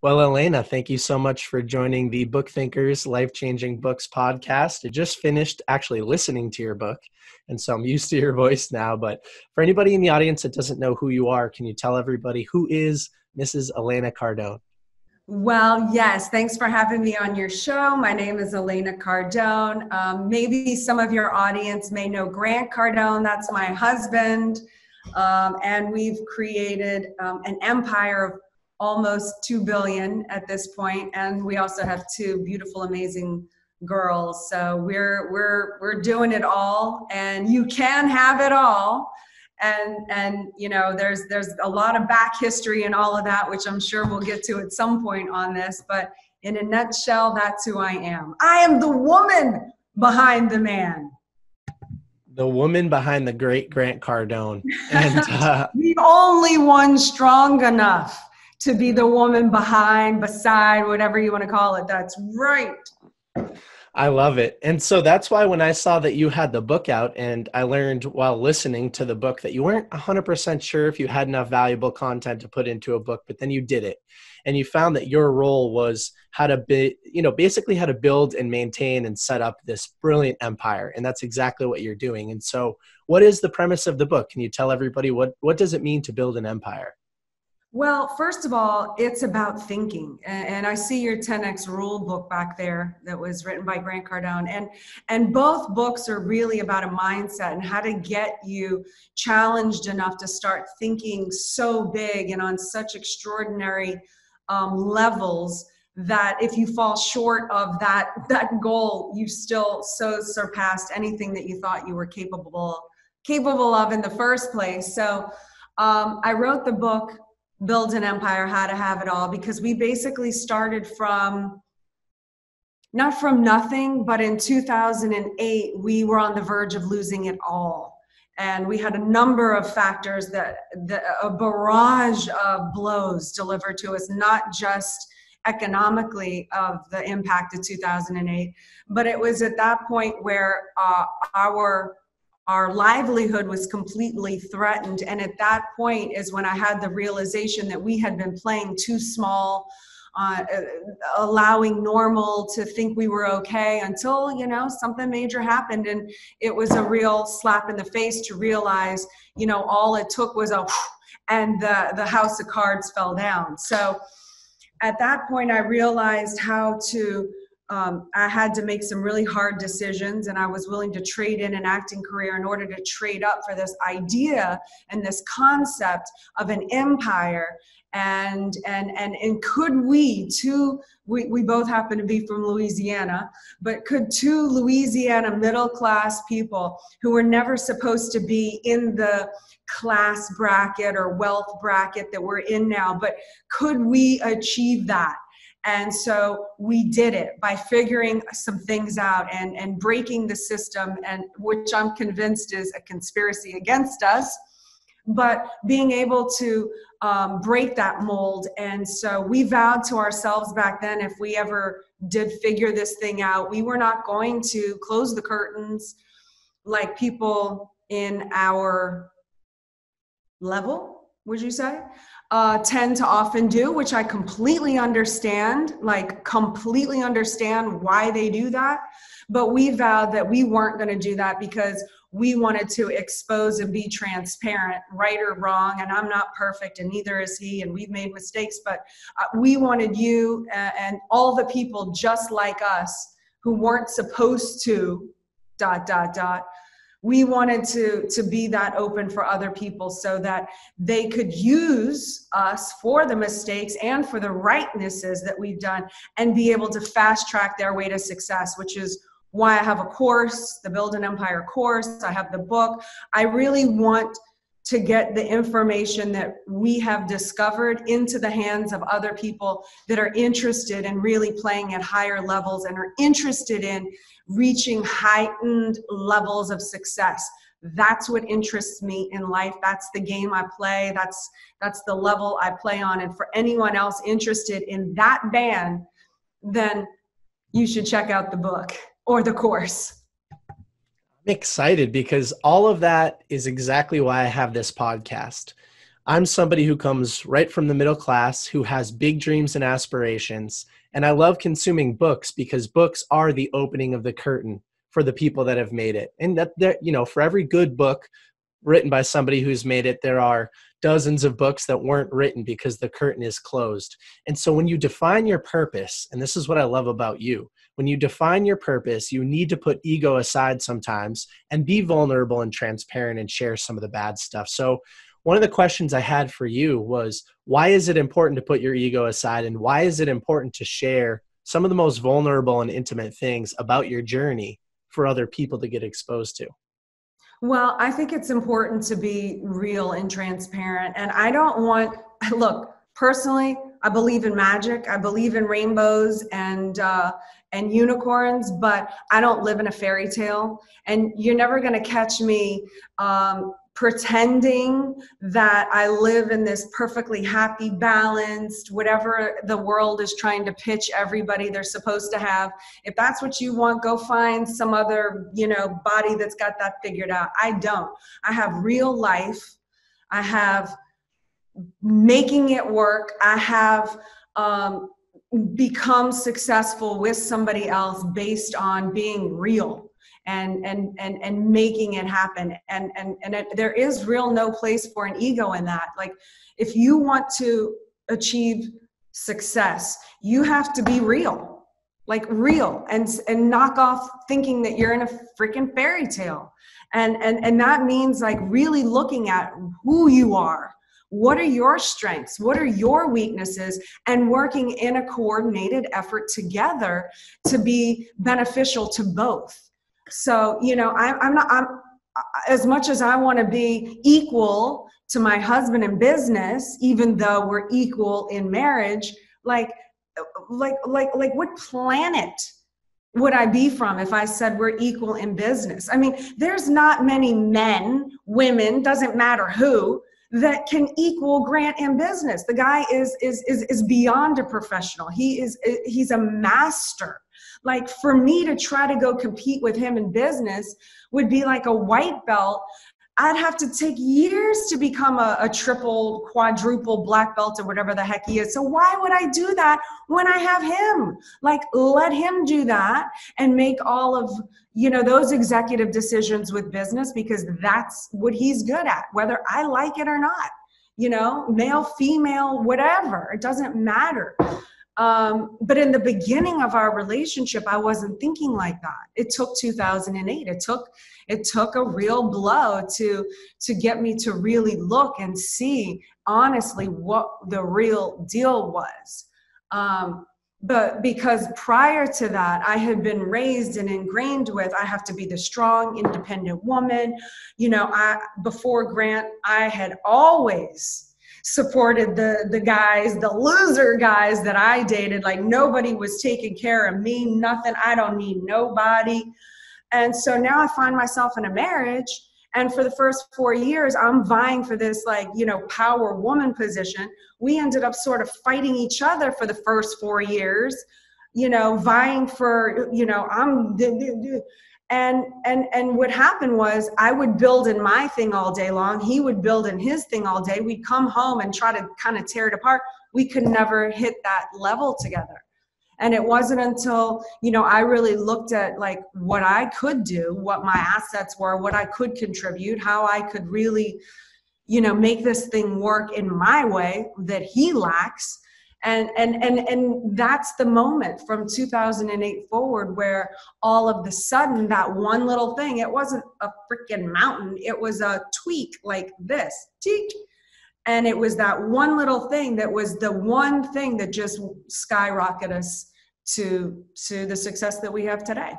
Well, Elena, thank you so much for joining the Book Thinkers Life-Changing Books podcast. I just finished actually listening to your book, and so I'm used to your voice now. But for anybody in the audience that doesn't know who you are, can you tell everybody who is Mrs. Elena Cardone? Well, yes. Thanks for having me on your show. My name is Elena Cardone. Maybe some of your audience may know Grant Cardone. That's my husband. And we've created an empire of almost 2 billion at this point. And we also have two beautiful, amazing girls. So we're doing it all, and you can have it all. And you know, there's a lot of back history and all of that, which I'm sure we'll get to at some point on this. But in a nutshell, that's who I am. I am the woman behind the man. The woman behind the great Grant Cardone. And the only one strong enough to be the woman behind, beside, whatever you want to call it. That's right. I love it. And so that's why when I saw that you had the book out, and I learned while listening to the book that you weren't 100% sure if you had enough valuable content to put into a book, but then you did it. And you found that your role was how to be, basically how to build and maintain and set up this brilliant empire. And that's exactly what you're doing. And so what is the premise of the book? Can you tell everybody what does it mean to build an empire? Well, first of all, it's about thinking. And I see your 10X rule book back there that was written by Grant Cardone. And both books are really about a mindset and how to get you challenged enough to start thinking so big and on such extraordinary levels that if you fall short of that goal, you still so surpassed anything that you thought you were capable of in the first place. So I wrote the book, Build an Empire, How to Have It All, because we basically started not from nothing, but in 2008, we were on the verge of losing it all. And we had a number of factors a barrage of blows delivered to us, not just economically of the impact of 2008, but it was at that point where our livelihood was completely threatened. And at that point is when I had the realization that we had been playing too small, allowing normal to think we were okay until, something major happened. And it was a real slap in the face to realize, all it took was and the house of cards fell down. So at that point, I realized I had to make some really hard decisions, and I was willing to trade in an acting career in order to trade up for this idea and this concept of an empire. And could we both happen to be from Louisiana, but could two Louisiana middle-class people who were never supposed to be in the class bracket or wealth bracket that we're in now, but could we achieve that? And so we did it by figuring some things out and breaking the system, and which I'm convinced is a conspiracy against us, but being able to break that mold. And so we vowed to ourselves back then, if we ever did figure this thing out, we were not going to close the curtains like people in our level, would you say? Tend to often do, which I completely understand why they do that. But we vowed that we weren't going to do that because we wanted to expose and be transparent, right or wrong. And I'm not perfect, and neither is he, and we've made mistakes, but we wanted you and all the people just like us who weren't supposed to ... We wanted to be that open for other people so that they could use us for the mistakes and for the rightnesses that we've done and be able to fast track their way to success, which is why I have a course, the Build an Empire course. I have the book. I really want to get the information that we have discovered into the hands of other people that are interested in really playing at higher levels and are interested in reaching heightened levels of success. That's what interests me in life. That's the game I play. That's the level I play on. And for anyone else interested in that band, then you should check out the book or the course. I'm excited because all of that is exactly why I have this podcast. I'm somebody who comes right from the middle class, who has big dreams and aspirations. And I love consuming books because books are the opening of the curtain for the people that have made it. And for every good book written by somebody who's made it, there are dozens of books that weren't written because the curtain is closed. And so when you define your purpose, and this is what I love about you, when you define your purpose, you need to put ego aside sometimes and be vulnerable and transparent and share some of the bad stuff. So one of the questions I had for you was, why is it important to put your ego aside, and why is it important to share some of the most vulnerable and intimate things about your journey for other people to get exposed to? Well, I think it's important to be real and transparent. And I don't want, look, personally, I believe in magic. I believe in rainbows and unicorns, but I don't live in a fairy tale. And you're never going to catch me pretending that I live in this perfectly happy, balanced, whatever the world is trying to pitch everybody they're supposed to have. If that's what you want, go find some other, body that's got that figured out. I don't. I have real life. I have making it work. I have become successful with somebody else based on being real. And making it happen. And there is no place for an ego in that. Like, if you want to achieve success, you have to be real, like real, and knock off thinking that you're in a freaking fairy tale. And that means like really looking at who you are. What are your strengths? What are your weaknesses? And working in a coordinated effort together to be beneficial to both. So, I'm as much as I want to be equal to my husband in business, even though we're equal in marriage, like what planet would I be from if I said we're equal in business? I mean, there's not many men, women, doesn't matter who, that can equal Grant in business. The guy is beyond a professional. He's a master. Like, for me to try to go compete with him in business would be like a white belt. I'd have to take years to become a triple, quadruple black belt or whatever the heck he is. So why would I do that when I have him? Like, let him do that and make all of, those executive decisions with business, because that's what he's good at, whether I like it or not, male, female, whatever, it doesn't matter. But in the beginning of our relationship, I wasn't thinking like that. It took 2008. It took a real blow to get me to really look and see honestly what the real deal was. But because prior to that, I had been raised and ingrained with, I have to be the strong, independent woman. Before Grant, I had always supported the guys, the loser guys that I dated. Like, nobody was taking care of me, nothing. I don't need nobody. And so now I find myself in a marriage, and for the first 4 years, I'm vying for this, power woman position. We ended up sort of fighting each other for the first 4 years, vying for, And what happened was, I would build in my thing all day long. He would build in his thing all day. We'd come home and try to kind of tear it apart. We could never hit that level together. And it wasn't until, I really looked at like what I could do, what my assets were, what I could contribute, how I could really, make this thing work in my way that he lacks. And that's the moment from 2008 forward where all of the sudden that one little thing, it wasn't a freaking mountain. It was a tweak like this, teak. And it was that one little thing that was the one thing that just skyrocketed us to the success that we have today.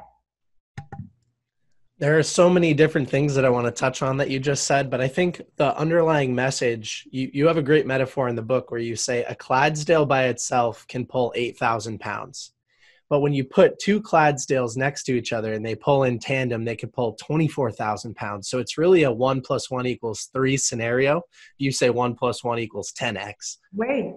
There are so many different things that I want to touch on that you just said, but I think the underlying message, you have a great metaphor in the book where you say a Clydesdale by itself can pull 8,000 pounds. But when you put two Clydesdales next to each other and they pull in tandem, they can pull 24,000 pounds. So it's really a 1 + 1 = 3 scenario. You say 1 + 1 = 10x. Wait,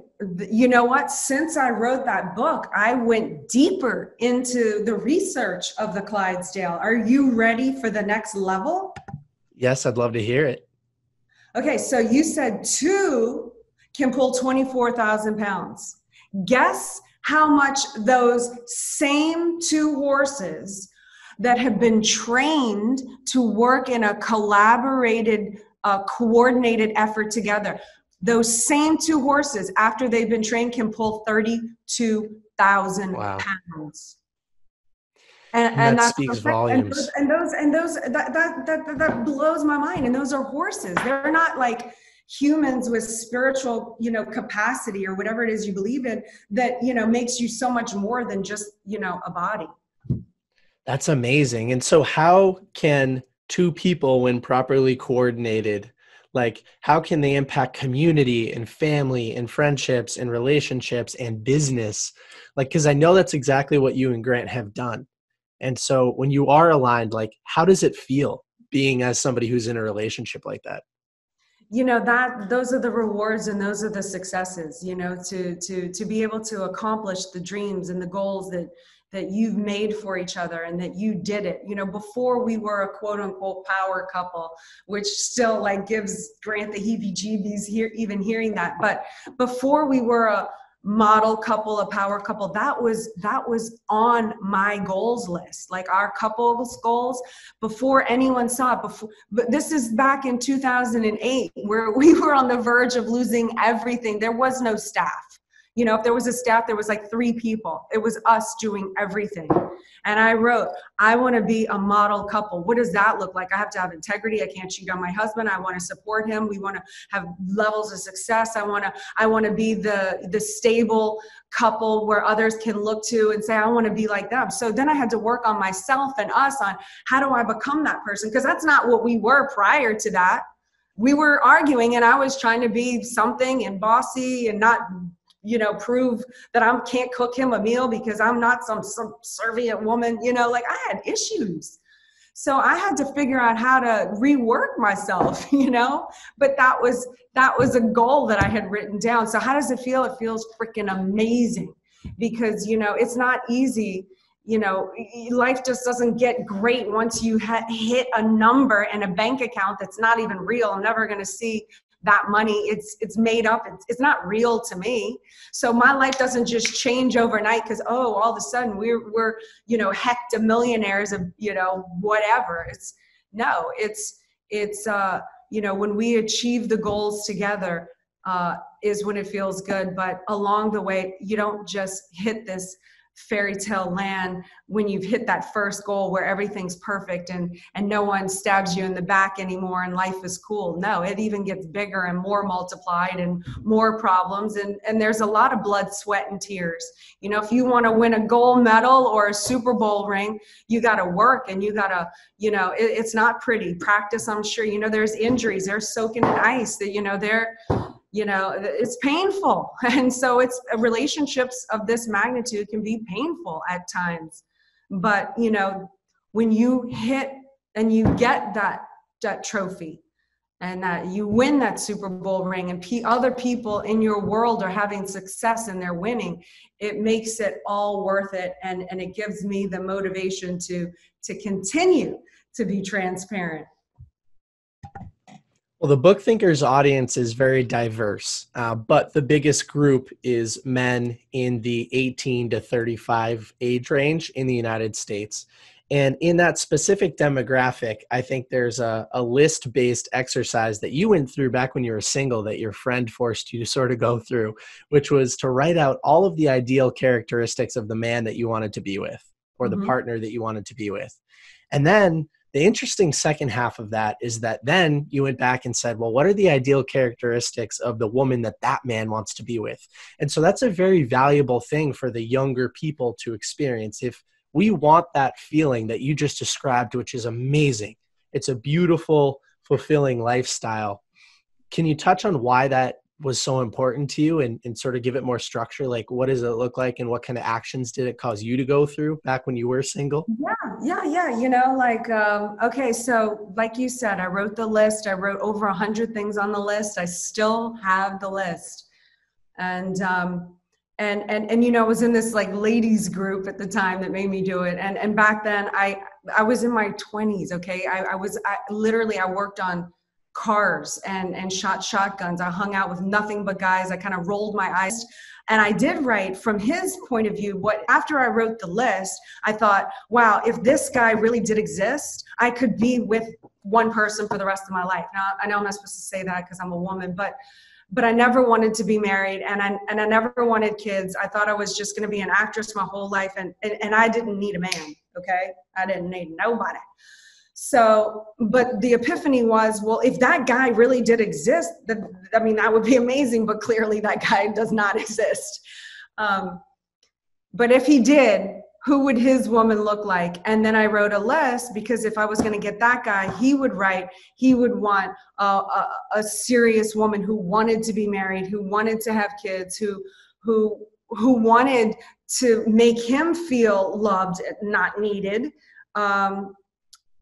you know what? Since I wrote that book, I went deeper into the research of the Clydesdale. Are you ready for the next level? Yes, I'd love to hear it. Okay, so you said two can pull 24,000 pounds. Guess how much those same two horses that have been trained to work in a collaborated, coordinated effort together, those same two horses, after they've been trained, can pull 32,000 Wow. pounds. And And that that's what speaks I'm saying. volumes. And those that blows my mind. And those are horses. They're not like humans with spiritual, capacity or whatever it is you believe in that, makes you so much more than just, a body. That's amazing. And so how can two people, when properly coordinated, like how can they impact community and family and friendships and relationships and business? Like, because I know that's exactly what you and Grant have done. And so when you are aligned, like how does it feel being as somebody who's in a relationship like that? That those are the rewards and those are the successes, to be able to accomplish the dreams and the goals that you've made for each other and that you did it. Before we were a quote unquote power couple, which still like gives Grant the heebie-jeebies here, even hearing that. But before we were a model couple, a power couple, that was on my goals list, like our couples goals, before anyone saw it. But this is back in 2008, where we were on the verge of losing everything. There was no staff. If there was a staff, there was like 3 people. It was us doing everything. And I wrote, I want to be a model couple. What does that look like? I have to have integrity. I can't cheat on my husband. I want to support him. We want to have levels of success. I want to be the stable couple where others can look to and say, I want to be like them. So then I had to work on myself and us on how do I become that person? Because that's not what we were prior to that. We were arguing and I was trying to be something and bossy and not prove that I can't cook him a meal because I'm not some subservient woman, like I had issues. So I had to figure out how to rework myself, but that was a goal that I had written down. So how does it feel? It feels freaking amazing because, it's not easy. Life just doesn't get great once you hit a number in a bank account that's not even real. I'm never going to see that money. It's made up. It's not real to me. So my life doesn't just change overnight because, all of a sudden we're hectamillionaires of, whatever. It's when we achieve the goals together, is when it feels good. But along the way, you don't just hit this fairy tale land when you've hit that first goal where everything's perfect and no one stabs you in the back anymore and life is cool. No, it even gets bigger and more multiplied and more problems. And there's a lot of blood, sweat, and tears. If you want to win a gold medal or a Super Bowl ring, you got to work and you got to, it's not pretty. Practice, I'm sure, there's injuries. They're soaking in ice that, it's painful. And so relationships of this magnitude can be painful at times. But, when you hit and you get that trophy and that you win that Super Bowl ring and other people in your world are having success and they're winning, it makes it all worth it. And it gives me the motivation to continue to be transparent. Well, the book thinkers audience is very diverse, but the biggest group is men in the 18 to 35 age range in the United States. And in that specific demographic, I think there's a list-based exercise that you went through back when you were single that your friend forced you to sort of go through, which was to write out all of the ideal characteristics of the man that you wanted to be with or the partner that you wanted to be with. And then the interesting second half of that is that then you went back and said, well, what are the ideal characteristics of the woman that man wants to be with? And so that's a very valuable thing for the younger people to experience. If we want that feeling that you just described, which is amazing, it's a beautiful, fulfilling lifestyle. Can you touch on why that was so important to you and sort of give it more structure? Like, what does it look like and what kind of actions did it cause you to go through back when you were single? Yeah. Okay. So like you said, I wrote the list. I wrote over 100 things on the list. I still have the list. And I was in this like ladies group at the time that made me do it. And back then I was in my 20s. Okay. I worked on cars and shot shotguns. I hung out with nothing but guys. I kind of rolled my eyes. And I did write from his point of view. After I wrote the list, I thought, wow, if this guy really did exist, I could be with one person for the rest of my life. Now, I know I'm not supposed to say that because I'm a woman, but I never wanted to be married, and I never wanted kids. I thought I was just going to be an actress my whole life, and I didn't need a man. Okay, I didn't need nobody. So, but the epiphany was, well, if that guy really did exist, that would be amazing, but clearly that guy does not exist. But if he did, who would his woman look like? And then I wrote a list, because if I was going to get that guy, he would want a serious woman who wanted to be married, who wanted to have kids, who wanted to make him feel loved, not needed,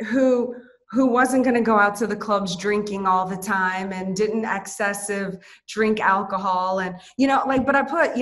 who wasn't going to go out to the clubs drinking all the time and didn't excessive drink alcohol. And, but I put,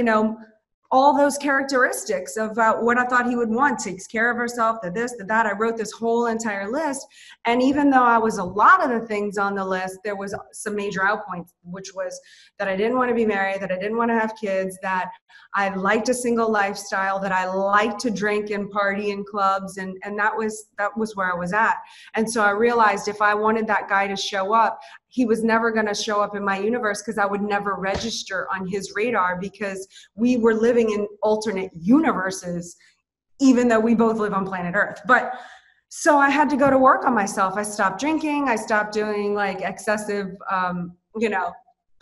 all those characteristics of what I thought he would want: takes care of herself, the this, the that. I wrote this whole entire list. And even though I was a lot of the things on the list, there was some major outpoints, which was that I didn't want to be married, that I didn't want to have kids, that I liked a single lifestyle, that I liked to drink and party in clubs. And that was where I was at. And so I realized if I wanted that guy to show up, he was never going to show up in my universe, because I would never register on his radar, because we were living in alternate universes, even though we both live on planet Earth. But so I had to go to work on myself. I stopped drinking. I stopped doing like excessive,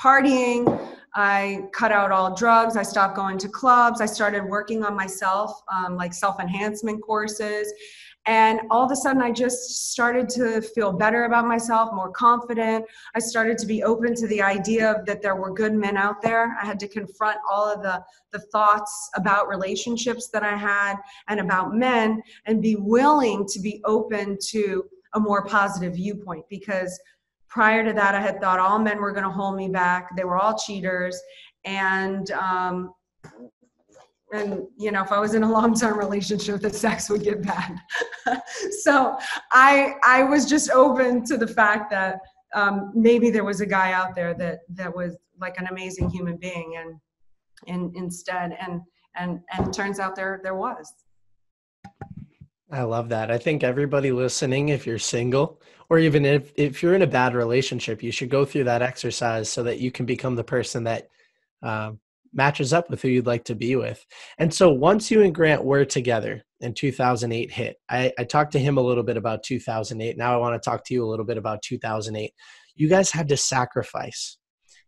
partying. I cut out all drugs. I stopped going to clubs. I started working on myself, like self-enhancement courses. And all of a sudden, I just started to feel better about myself, more confident. I started to be open to the idea that there were good men out there. I had to confront all of the thoughts about relationships that I had and about men, and be willing to be open to a more positive viewpoint. Because prior to that, I had thought all men were going to hold me back. They were all cheaters. And if I was in a long-term relationship, the sex would get bad. So I was just open to the fact that maybe there was a guy out there that was like an amazing human being, and instead, and it turns out there was. I love that. I think everybody listening, if you're single, or even if you're in a bad relationship, you should go through that exercise so that you can become the person that matches up with who you'd like to be with. And so once you and Grant were together and 2008 hit, I talked to him a little bit about 2008. Now I want to talk to you a little bit about 2008. You guys had to sacrifice.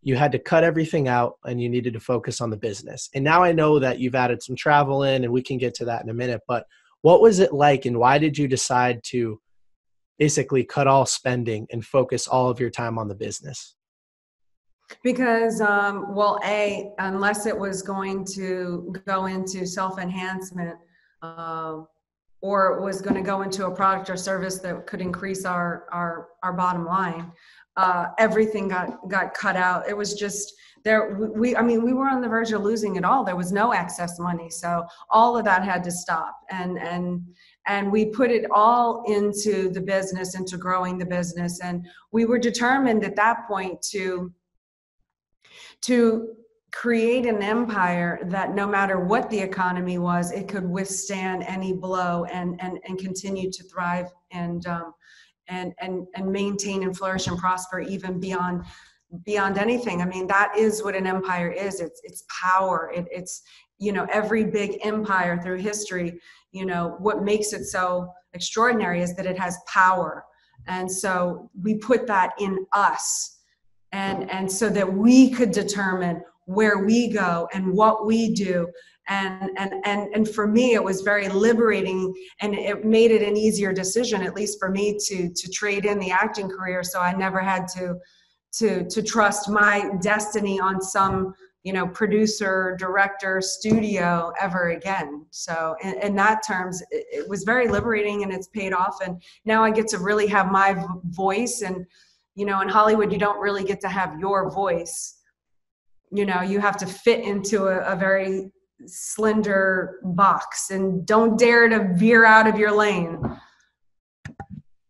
You had to cut everything out, and you needed to focus on the business. And now I know that you've added some travel in, and we can get to that in a minute, but what was it like, and why did you decide to basically cut all spending and focus all of your time on the business? Because, unless it was going to go into self-enhancement, or it was going to go into a product or service that could increase our bottom line, everything got cut out. It was just there. We were on the verge of losing it all. There was no excess money. So all of that had to stop. And we put it all into the business, into growing the business. And we were determined at that point to create an empire that no matter what the economy was, it could withstand any blow and continue to thrive and maintain and flourish and prosper even beyond anything. I mean, that is what an empire is. It's power. It's every big empire through history, what makes it so extraordinary is that it has power. And so we put that in us. And so that we could determine where we go and what we do. And for me, it was very liberating, and it made it an easier decision, at least for me, to trade in the acting career. So I never had to trust my destiny on some, producer, director, studio ever again. So in that terms, it was very liberating, and it's paid off. And now I get to really have my voice. And in Hollywood, you don't really get to have your voice. You have to fit into a very slender box, and don't dare to veer out of your lane.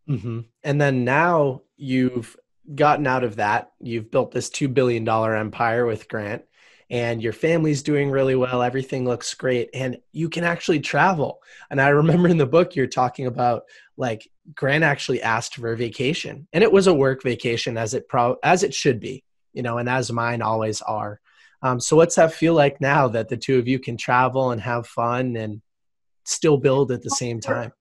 Mm-hmm. And then now you've gotten out of that. You've built this $2 billion empire with Grant, and your family's doing really well. Everything looks great, and you can actually travel. And I remember in the book you're talking about, like, Grant actually asked for a vacation, and it was a work vacation, as it should be, and as mine always are. So what's that feel like now that the two of you can travel and have fun and still build at the same time?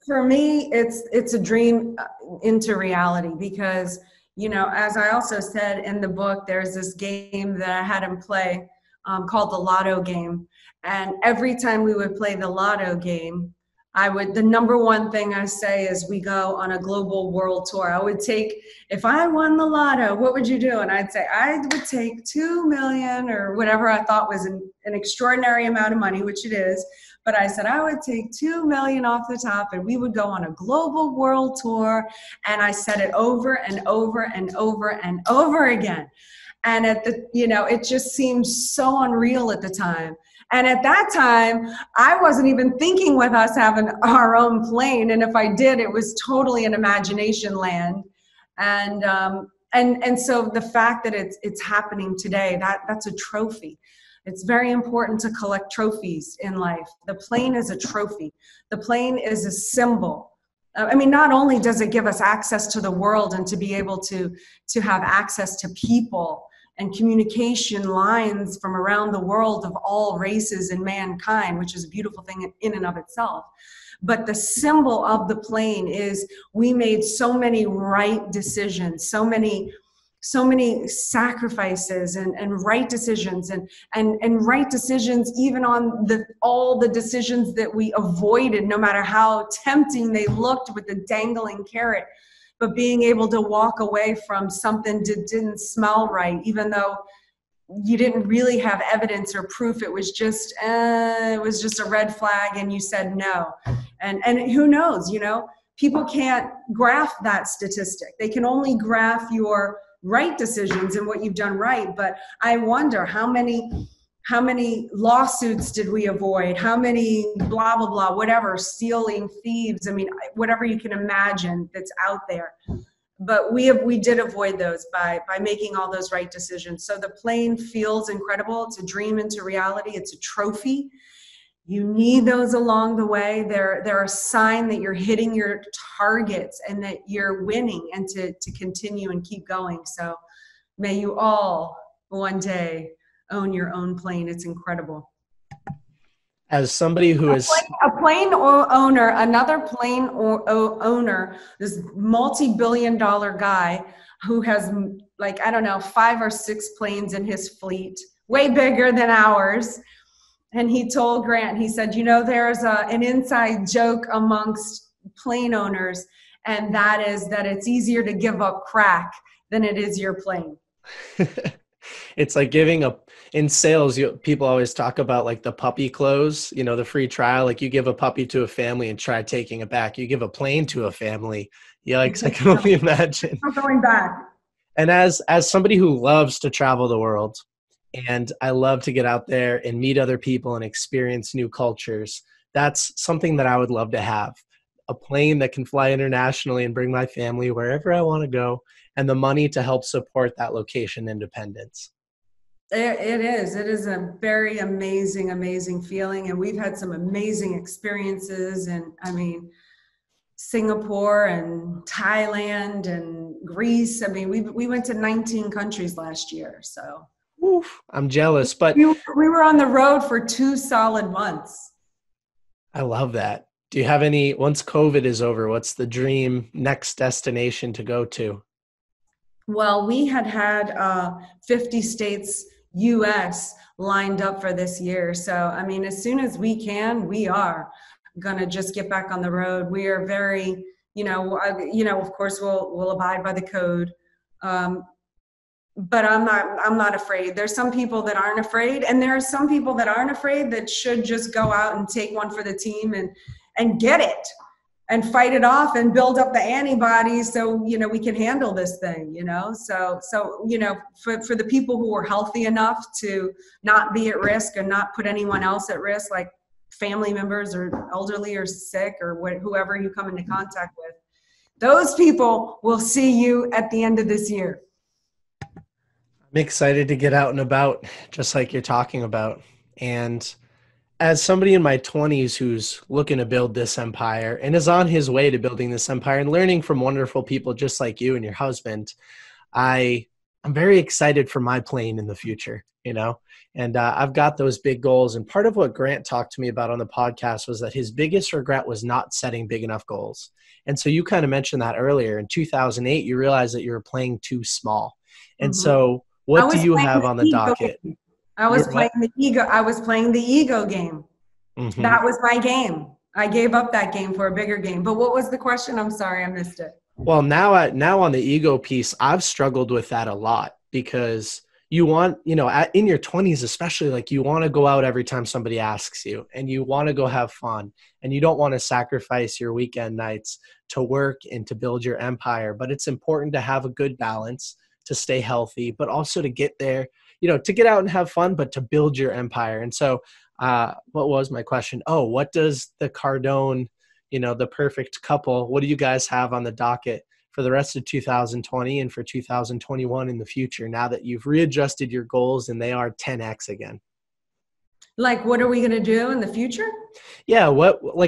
For me, it's a dream into reality because, as I also said in the book, there's this game that I had him play called the Lotto game. And every time we would play the Lotto game, the number one thing I say is we go on a global world tour. I would take, if I won the Lotto, what would you do? And I'd say, I would take 2 million or whatever I thought was an extraordinary amount of money, which it is. But I said, I would take 2 million off the top and we would go on a global world tour. And I said it over and over and over and over again. And it just seemed so unreal at the time. And at that time, I wasn't even thinking with us having our own plane. And if I did, it was totally an imagination land. And so the fact that it's happening today, that's a trophy. It's very important to collect trophies in life. The plane is a trophy. The plane is a symbol. I mean, not only does it give us access to the world and to be able to have access to people and communication lines from around the world of all races and mankind, which is a beautiful thing in and of itself. But the symbol of the plane is we made so many right decisions, so many sacrifices and right decisions and right decisions even on all the decisions that we avoided, no matter how tempting they looked with the dangling carrot. But being able to walk away from something that didn't smell right, even though you didn't really have evidence or proof, it was just a red flag and you said no. And who knows, people can't graph that statistic. They can only graph your right decisions and what you've done right. But I wonder how many lawsuits did we avoid? How many blah, blah, blah, whatever, stealing, thieves. I mean, whatever you can imagine that's out there. But we did avoid those by making all those right decisions. So the plane feels incredible. It's a dream into reality. It's a trophy. You need those along the way. They're a sign that you're hitting your targets and that you're winning and to continue and keep going. So may you all one day own your own plane. It's incredible. As somebody who is a plane owner, another plane owner, this multi-billion-dollar guy who has 5 or 6 planes in his fleet, way bigger than ours. And he told Grant, he said, there's an inside joke amongst plane owners, and that is that it's easier to give up crack than it is your plane. It's like in sales, people always talk about like the puppy close, the free trial. Like you give a puppy to a family and try taking it back. You give a plane to a family. Yikes, I can only imagine. I'm going back. And as somebody who loves to travel the world, and I love to get out there and meet other people and experience new cultures, that's something that I would love to have. A plane that can fly internationally and bring my family wherever I want to go, and the money to help support that location independence. It is a very amazing, amazing feeling. And we've had some amazing experiences. And I mean, Singapore and Thailand and Greece. I mean, we went to 19 countries last year. So oof, I'm jealous, but we were on the road for 2 solid months. I love that. Do you have once COVID is over, what's the dream next destination to go to? Well, we had 50 states, US, lined up for this year. So, I mean, as soon as we can, we are going to just get back on the road. We are very, of course, we'll abide by the code. But I'm not afraid. There's some people that aren't afraid, and there are some people that aren't afraid that should just go out and take one for the team and get it and fight it off and build up the antibodies so, we can handle this thing, So, for the people who are healthy enough to not be at risk and not put anyone else at risk, like family members or elderly or sick or whoever you come into contact with, Those people will see you at the end of this year. I'm excited to get out and about, just like you're talking about. And as somebody in my 20s who's looking to build this empire and is on his way to building this empire and learning from wonderful people just like you and your husband, I'm very excited for my plane in the future, you know, and I've got those big goals. And part of what Grant talked to me about on the podcast was that his biggest regret was not setting big enough goals. And so you kind of mentioned that earlier. In 2008, you realized that you were playing too small. And so what do you have on the docket? I was playing the ego game. Mm-hmm. That was my game. I gave up that game for a bigger game. But what was the question? I'm sorry, I missed it. Well, now on the ego piece, I've struggled with that a lot because you want, you know, in your 20s, especially, like you want to go out every time somebody asks you and you want to go have fun and you don't want to sacrifice your weekend nights to work and to build your empire. But it's important to have a good balance, to stay healthy, but also to get there, you know, to get out and have fun, but to build your empire. And so what was my question? Oh, what does the Cardone, you know, the perfect couple, what do you guys have on the docket for the rest of 2020 and for 2021 in the future, now that you've readjusted your goals and they are 10x again? Like, what are we going to do in the future? Yeah.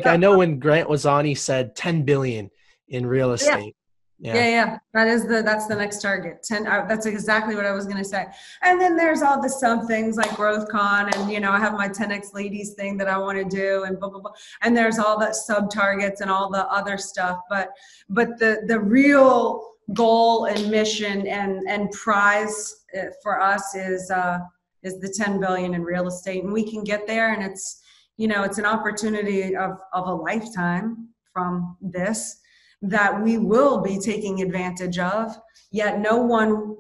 I know when Grant was on, he said 10 billion in real estate. Yeah. That's the next target. 10. That's exactly what I was going to say. And then there's all the sub things like GrowthCon, and you know, I have my 10x ladies thing that I want to do, and blah blah blah. And there's all the sub targets and all the other stuff. But the real goal and mission and prize for us is the 10 billion in real estate, and we can get there. And it's, you know, it's an opportunity of a lifetime from this that we will be taking advantage of, yet no one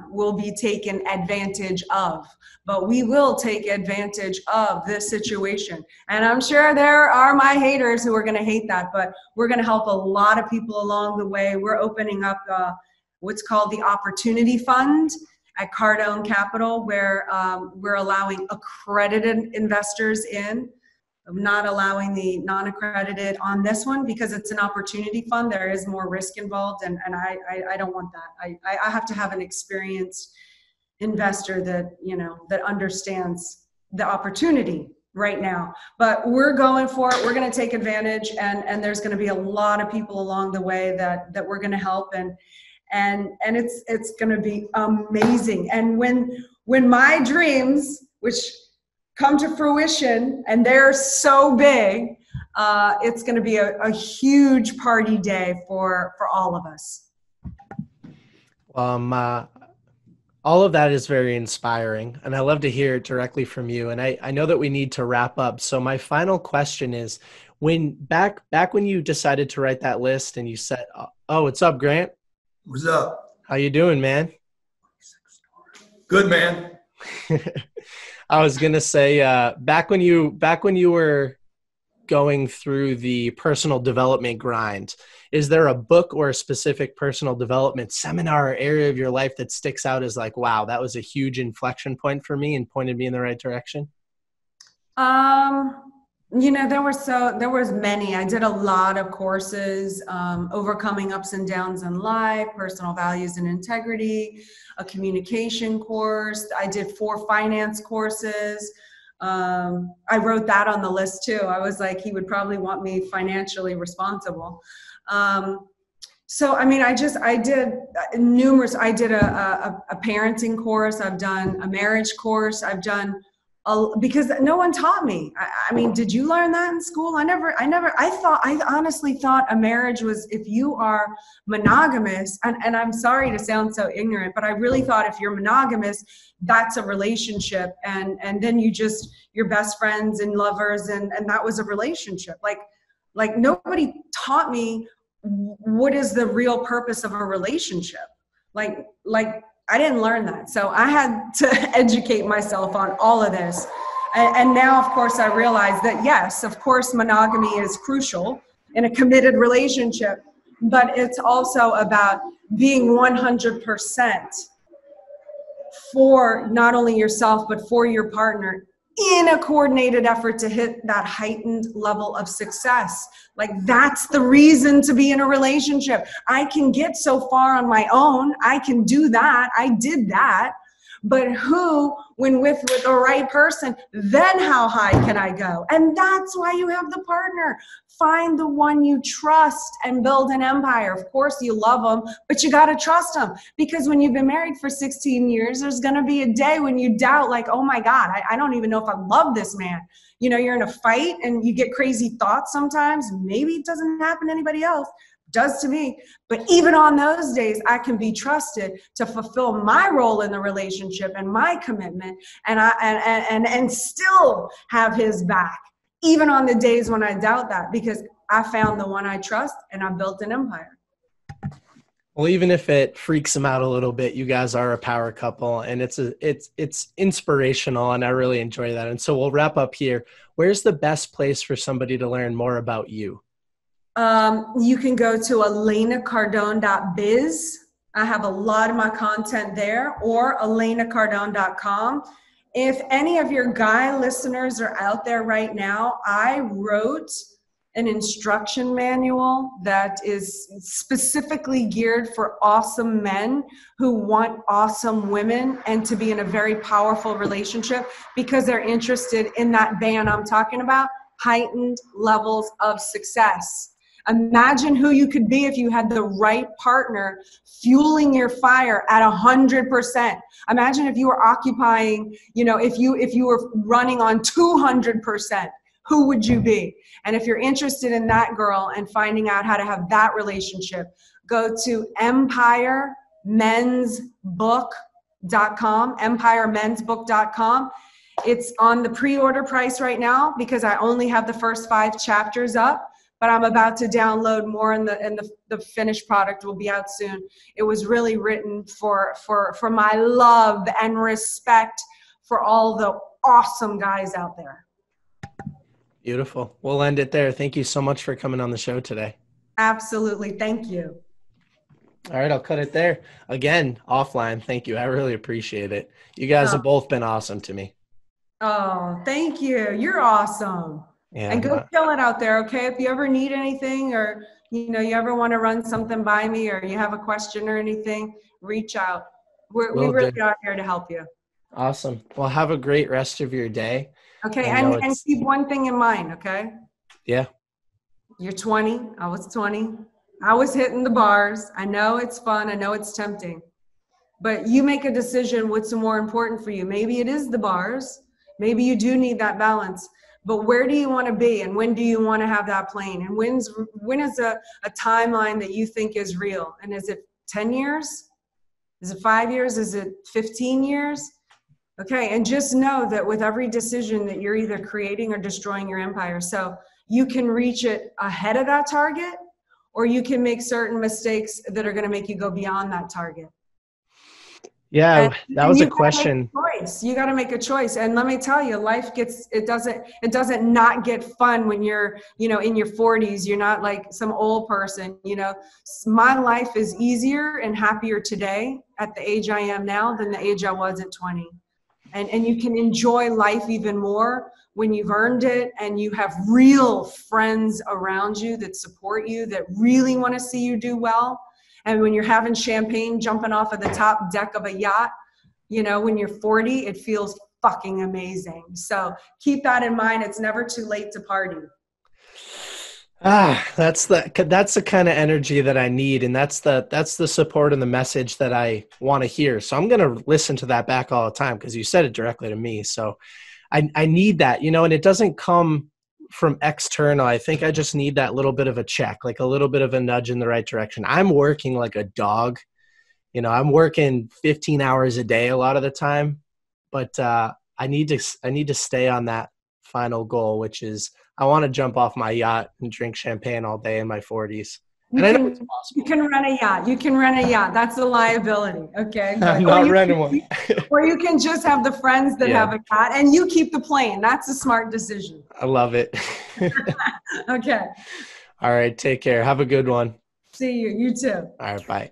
will be taken advantage of, but we will take advantage of this situation. And I'm sure there are my haters who are going to hate that, but we're going to help a lot of people along the way. We're opening up what's called the Opportunity Fund at Cardone Capital, where we're allowing accredited investors in. I'm not allowing the non-accredited on this one because it's an opportunity fund. There is more risk involved, and I don't want that. I have to have an experienced investor that, you know, that understands the opportunity right now. But we're going for it. We're going to take advantage, and there's going to be a lot of people along the way that we're going to help, and it's going to be amazing. And when my dreams, which come to fruition, and they're so big, it's going to be a huge party day for all of us. All of that is very inspiring, and I love to hear it directly from you. And I know that we need to wrap up. So my final question is, back when you decided to write that list and you said, oh, what's up, Grant? What's up? How you doing, man? Good, man. I was going to say, back when you were going through the personal development grind, is there a book or a specific personal development seminar or area of your life that sticks out as like, wow, that was a huge inflection point for me and pointed me in the right direction? You know, there was many. I did a lot of courses, overcoming ups and downs in life, personal values and integrity, a communication course. I did 4 finance courses. I wrote that on the list too. I was like, he would probably want me financially responsible. So, I mean, I did numerous. I did a parenting course. I've done a marriage course. I've done because no one taught me. I mean, did you learn that in school? I honestly thought a marriage was if you are monogamous, and I'm sorry to sound so ignorant, but I really thought if you're monogamous, that's a relationship. And then you're best friends and lovers, and that was a relationship. Like nobody taught me what is the real purpose of a relationship. Like I didn't learn that. So I had to educate myself on all of this. And now, of course, I realize that, yes, of course, monogamy is crucial in a committed relationship, but it's also about being 100% for not only yourself, but for your partner in a coordinated effort to hit that heightened level of success. Like, that's the reason to be in a relationship. I can get so far on my own. I can do that. I did that. But who, when with the right person, then how high can I go? And that's why you have the partner. Find the one you trust and build an empire. Of course, you love them, but you got to trust them. Because when you've been married for 16 years, there's going to be a day when you doubt, like, oh my God, I don't even know if I love this man. You know, you're in a fight and you get crazy thoughts sometimes. Maybe it doesn't happen to anybody else. Does to me. But even on those days, I can be trusted to fulfill my role in the relationship and my commitment, and still have his back, even on the days when I doubt that, because I found the one I trust and I built an empire. Well, even if it freaks him out a little bit, you guys are a power couple, and it's inspirational, and I really enjoy that. And so we'll wrap up here. Where's the best place for somebody to learn more about you? You can go to elenacardone.biz. I have a lot of my content there, or elenacardone.com. If any of your guy listeners are out there right now, I wrote an instruction manual that is specifically geared for awesome men who want awesome women and to be in a very powerful relationship because they're interested in that band I'm talking about, heightened levels of success. Imagine who you could be if you had the right partner fueling your fire at 100%. Imagine if you were occupying, if you were running on 200%, who would you be? And if you're interested in that, girl, and finding out how to have that relationship, go to empiremensbook.com, empiremensbook.com. It's on the pre-order price right now because I only have the first 5 chapters up. But I'm about to download more, and the finished product will be out soon. It was really written for my love and respect for all the awesome guys out there. Beautiful. We'll end it there. Thank you so much for coming on the show today. Absolutely. Thank you. All right, I'll cut it there. Again, offline, thank you. I really appreciate it. You guys have both been awesome to me. Oh, thank you. You're awesome. Yeah, and go kill it out there, okay? If you ever need anything, or you ever want to run something by me, or you have a question or anything, reach out. We really are here to help you. Awesome. Well, have a great rest of your day. Okay, and keep one thing in mind, okay? Yeah. You're 20. I was 20. I was hitting the bars. I know it's fun. I know it's tempting. But you make a decision what's more important for you. Maybe it is the bars. Maybe you do need that balance. But where do you want to be, and when do you want to have that plane? And when is a timeline that you think is real? And is it 10 years? Is it 5 years? Is it 15 years? Okay, and just know that with every decision that you're either creating or destroying your empire. So you can reach it ahead of that target, or you can make certain mistakes that are going to make you go beyond that target. Yeah, that was a question. You got to make a choice. And let me tell you, life doesn't not get fun when you're, in your 40s. You're not like some old person, My life is easier and happier today at the age I am now than the age I was at 20. And you can enjoy life even more when you've earned it and you have real friends around you that support you, that really want to see you do well. And when you're having champagne jumping off of the top deck of a yacht, when you're 40, it feels fucking amazing. So keep that in mind. It's never too late to party. That's the kind of energy that I need. And that's the support and the message that I want to hear. So I'm going to listen to that back all the time because you said it directly to me. So I need that, and it doesn't come from external. I think I just need that little bit of a check, like a little bit of a nudge in the right direction. I'm working like a dog. I'm working 15 hours a day a lot of the time, but I need to stay on that final goal, which is I want to jump off my yacht and drink champagne all day in my 40s. And I know it's possible. You can rent a yacht. You can rent a yacht. That's a liability. Okay. I'm not renting one. Or you can just have the friends that have a yacht and you keep the plane. That's a smart decision. I love it. Okay. All right. Take care. Have a good one. See you. You too. All right. Bye.